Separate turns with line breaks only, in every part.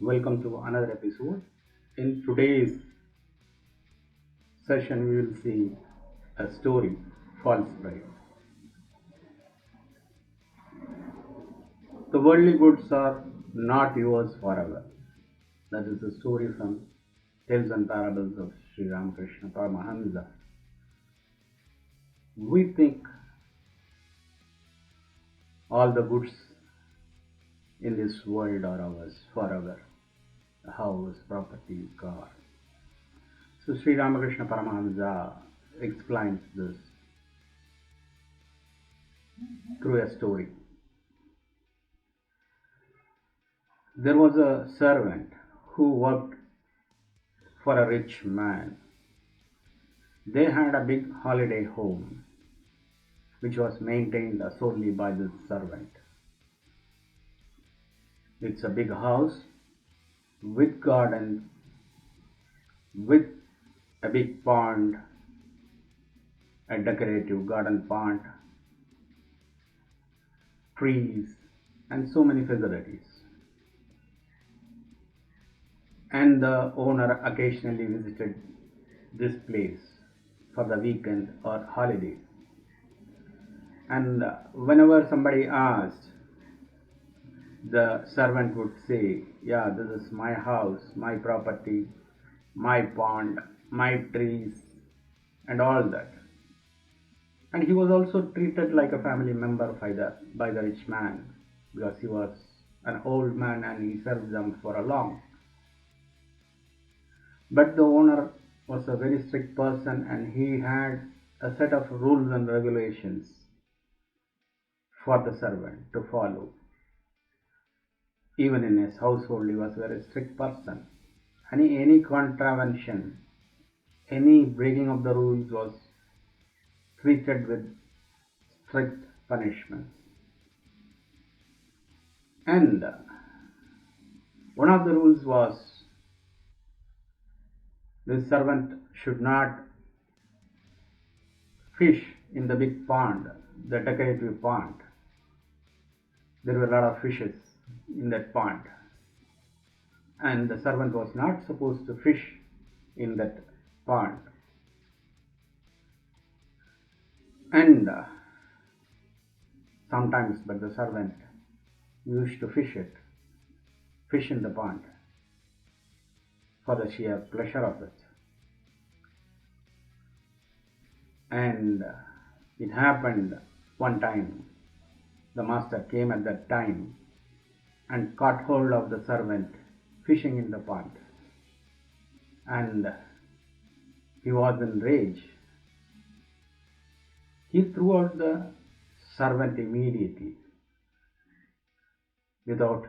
Welcome to another episode. In today's session, we will see a story, False Bride. The worldly goods are not yours forever. That is the story from Tales and Parables of Sri Ramakrishna Paramahamsa. We think all the goods in this world are ours forever. The house, property, car. So Sri Ramakrishna Paramahamsa explains this through a story. There was a servant who worked for a rich man. They had a big holiday home which was maintained solely by this servant. It's a big house with garden, with a big pond, a decorative garden pond, trees, and so many facilities. And the owner occasionally visited this place for the weekend or holidays. And whenever somebody asked, the servant would say, "Yeah, this is my house, my property, my pond, my trees, and all that." And he was also treated like a family member by the rich man, because he was an old man and he served them for a long. But the owner was a very strict person and he had a set of rules and regulations for the servant to follow. Even in his household, he was a very strict person. Any contravention, any breaking of the rules was treated with strict punishments. And one of the rules was the servant should not fish in the big pond, the decorative pond. There were a lot of fishes in that pond, and the servant was not supposed to fish in that pond. And sometimes, but the servant used to fish in the pond for the sheer pleasure of it. And it happened one time, the master came at that time and caught hold of the servant fishing in the pond. And he was in rage. He threw out the servant immediately without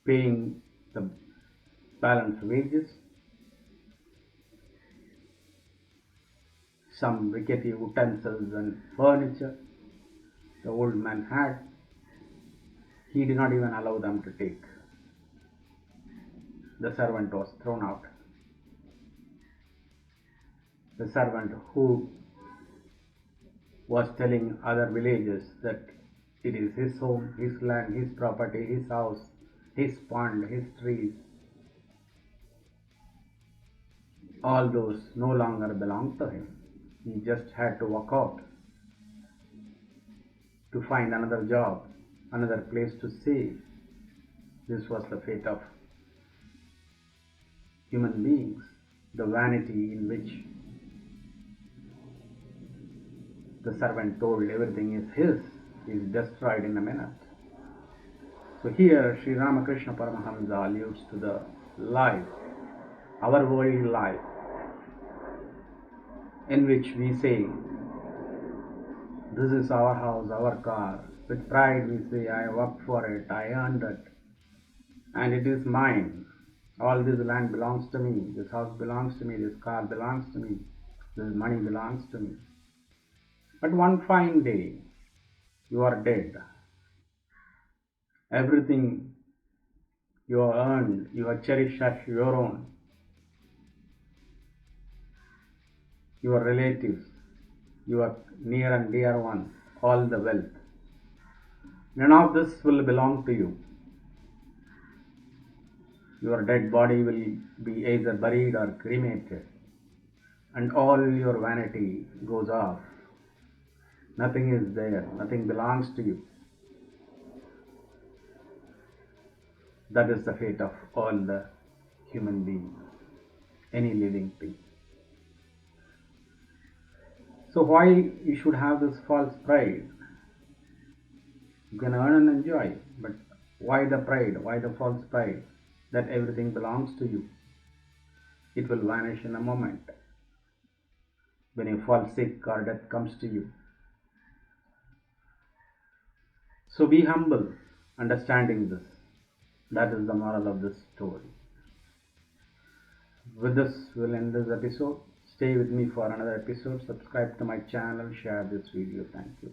paying the balance wages. Some rickety utensils and furniture the old man had, he did not even allow them to take. The servant was thrown out. The servant who was telling other villagers that it is his home, his land, his property, his house, his pond, his trees, all those no longer belonged to him. He just had to walk out to find another job, another place to stay. This was the fate of human beings, the vanity in which the servant told everything is his is destroyed in a minute. So here Sri Ramakrishna Paramahamsa alludes to the life, our worldly life, in which we say, "This is our house, our car." With pride we say, "I worked for it, I earned it, and it is mine. All this land belongs to me, this house belongs to me, this car belongs to me, this money belongs to me." But one fine day, you are dead. Everything you have earned, you have cherished as your own. Your relatives, your near and dear ones, all the wealth, None of this will belong to you. Your dead body will be either buried or cremated, and all your vanity goes off. Nothing is there, nothing belongs to you. That is the fate of all the human beings, any living thing. So why you should have this false pride? You can earn and enjoy, but why the pride? Why the false pride that everything belongs to you? It will vanish in a moment when you fall sick or death comes to you. So be humble, understanding this. That is the moral of this story. With this, we'll end this episode. Stay with me for another episode. Subscribe to my channel. Share this video. Thank you.